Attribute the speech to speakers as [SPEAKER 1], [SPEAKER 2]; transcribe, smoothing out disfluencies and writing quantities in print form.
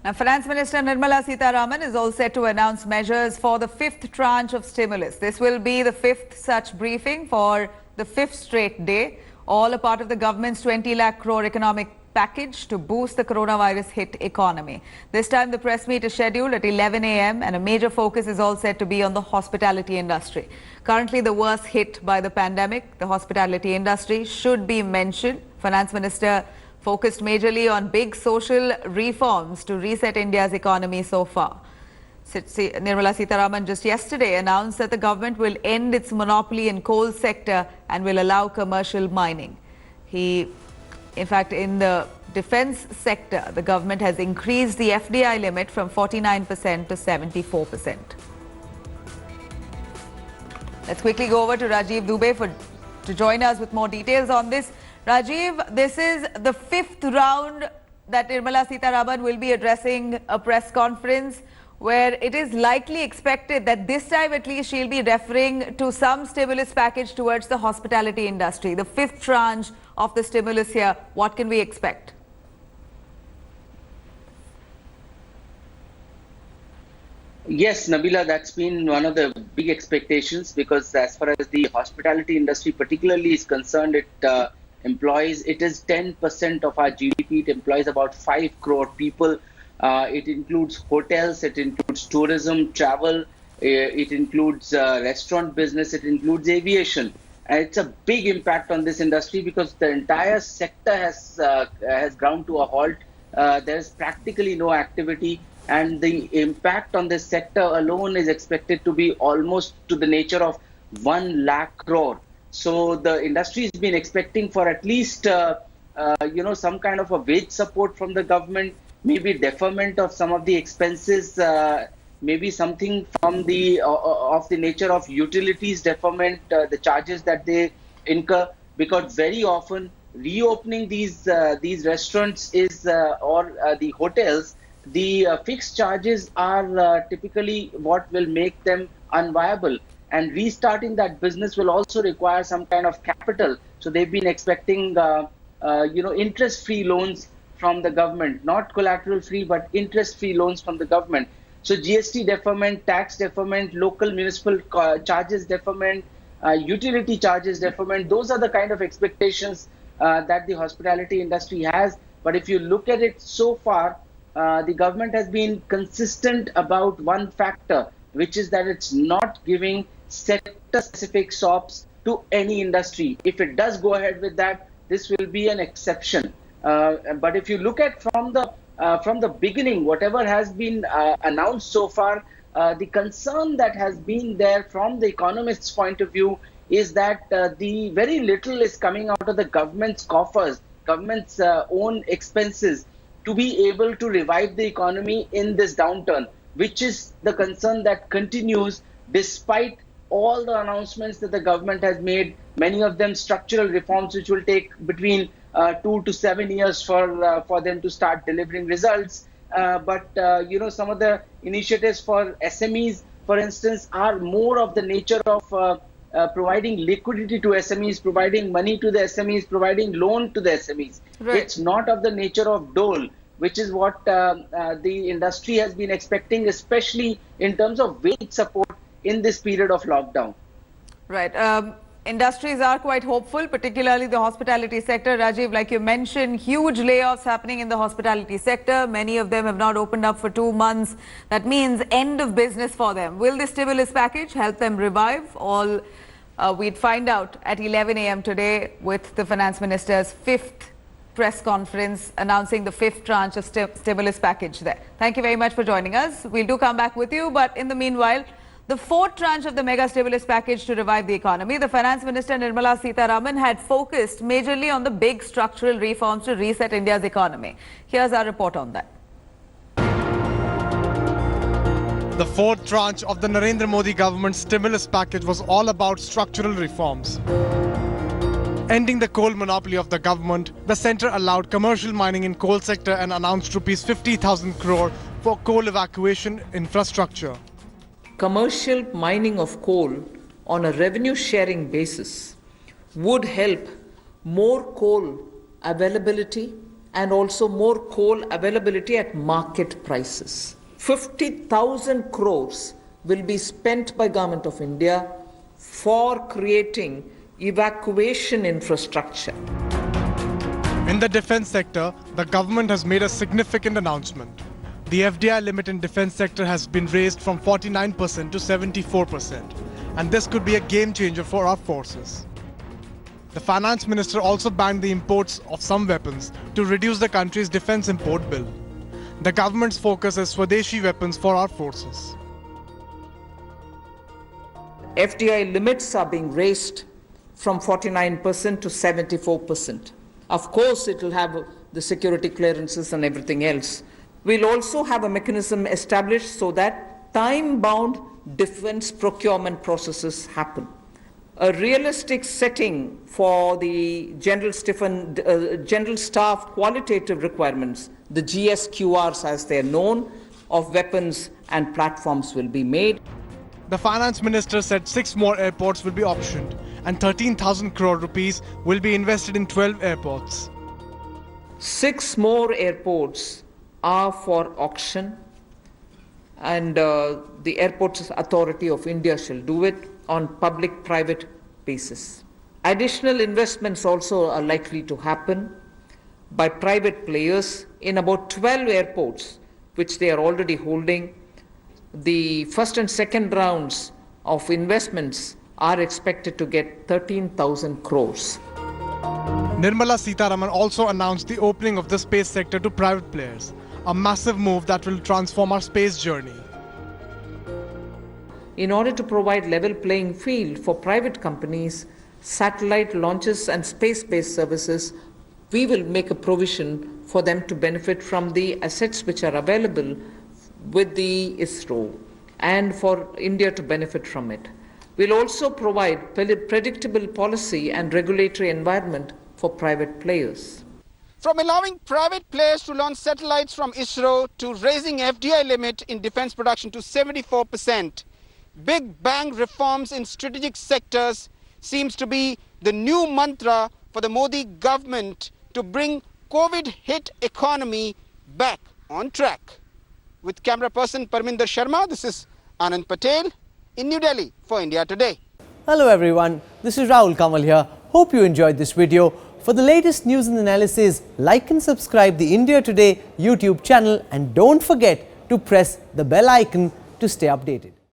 [SPEAKER 1] Now, Finance Minister Nirmala Sitharaman is all set to announce measures for the fifth tranche of stimulus. This will be the fifth such briefing for the fifth straight day, all a part of the government's 20 lakh crore economic package to boost the coronavirus hit economy. This time the press meet is scheduled at 11 a.m. and a major focus is all set to be on the hospitality industry. Currently the worst hit by the pandemic, the hospitality industry should be mentioned. Finance Minister focused majorly on big social reforms to reset India's economy so far. Nirmala Sitharaman just yesterday announced that the government will end its monopoly in coal sector and will allow commercial mining. In fact, in the defense sector, the government has increased the FDI limit from 49% to 74%. Let's quickly go over to Rajiv Dubey to join us with more details on this. Rajiv, this is the fifth round that Nirmala Sitharaman will be addressing a press conference where it is likely expected that this time at least she'll be referring to some stimulus package towards the hospitality industry. The fifth tranche of the stimulus here, what can we expect?
[SPEAKER 2] Yes, Nabila, that's been one of the big expectations because as far as the hospitality industry particularly is concerned, it is 10% of our GDP. It employs about 5 crore people. It includes hotels, it includes tourism, travel, it includes restaurant business, it includes aviation. And it's a big impact on this industry because the entire sector has ground to a halt. There's practically no activity, and the impact on this sector alone is expected to be almost to the nature of 1 lakh crore. So the industry has been expecting for at least some kind of a wage support from the government, maybe deferment of some of the expenses, maybe something from the of the nature of utilities deferment, the charges that they incur, because very often reopening these restaurants or the hotels, the fixed charges are typically what will make them unviable. And restarting that business will also require some kind of capital. So they've been expecting, interest-free loans from the government, not collateral-free, but interest-free loans from the government. So GST deferment, tax deferment, local municipal charges deferment, utility charges deferment, those are the kind of expectations that the hospitality industry has. But if you look at it so far, the government has been consistent about one factor, which is that it's not giving sector-specific SOPs to any industry. If it does go ahead with that, this will be an exception. But if you look at from the beginning, whatever has been announced so far, the concern that has been there from the economists' point of view is that the very little is coming out of the government's coffers, government's own expenses, to be able to revive the economy in this downturn, which is the concern that continues despite all the announcements that the government has made, many of them structural reforms, which will take between 2 to 7 years for them to start delivering results. But some of the initiatives for SMEs, for instance, are more of the nature of providing liquidity to SMEs, providing money to the SMEs, providing loan to the SMEs. Right. It's not of the nature of dole, which is what the industry has been expecting, especially in terms of wage support in this period of lockdown.
[SPEAKER 1] Right. Industries are quite hopeful, particularly the hospitality sector. Rajiv, like you mentioned, huge layoffs happening in the hospitality sector. Many of them have not opened up for 2 months. That means end of business for them. Will the stimulus package help them revive? We'd find out at 11 a.m. today with the Finance Minister's fifth press conference announcing the fifth tranche of stimulus package there. Thank you very much for joining us. We'll do come back with you, but in the meanwhile, the fourth tranche of the mega stimulus package to revive the economy, the Finance Minister Nirmala Sitharaman had focused majorly on the big structural reforms to reset India's economy. Here's our report on that.
[SPEAKER 3] The fourth tranche of the Narendra Modi government stimulus package was all about structural reforms. Ending the coal monopoly of the government, the centre allowed commercial mining in coal sector and announced rupees 50,000 crore for coal evacuation infrastructure.
[SPEAKER 4] Commercial mining of coal on a revenue sharing basis would help more coal availability and also more coal availability at market prices. 50,000 crores will be spent by Government of India for creating evacuation infrastructure.
[SPEAKER 3] In the defense sector, the government has made a significant announcement. The FDI limit in defense sector has been raised from 49% to 74%, and this could be a game changer for our forces. The finance minister also banned the imports of some weapons to reduce the country's defense import bill. The government's focus is Swadeshi weapons for our forces.
[SPEAKER 4] FDI limits are being raised from 49% to 74%. Of course, it will have the security clearances and everything else. We'll also have a mechanism established so that time-bound defense procurement processes happen. A realistic setting for the general staff qualitative requirements, the GSQRs as they're known, of weapons and platforms will be made.
[SPEAKER 3] The finance minister said 6 more airports will be optioned and 13,000 crore rupees will be invested in 12 airports.
[SPEAKER 4] 6 more airports are for auction, and the Airports Authority of India shall do it on public-private basis. Additional investments also are likely to happen by private players in about 12 airports, which they are already holding. The first and second rounds of investments are expected to get 13,000 crores.
[SPEAKER 3] Nirmala Sitharaman also announced the opening of the space sector to private players, a massive move that will transform our space journey.
[SPEAKER 4] In order to provide level playing field for private companies, satellite launches and space-based services, we will make a provision for them to benefit from the assets which are available with the ISRO and for India to benefit from it. We'll also provide predictable policy and regulatory environment for private players.
[SPEAKER 5] From allowing private players to launch satellites from ISRO to raising FDI limit in defense production to 74%, big bang reforms in strategic sectors seems to be the new mantra for the Modi government to bring COVID-hit economy back on track. With camera person Parminder Sharma, this is Anand Patel in New Delhi for India Today.
[SPEAKER 6] Hello everyone, this is Rahul Kamal here. Hope you enjoyed this video. For the latest news and analysis, like and subscribe the India Today YouTube channel and don't forget to press the bell icon to stay updated.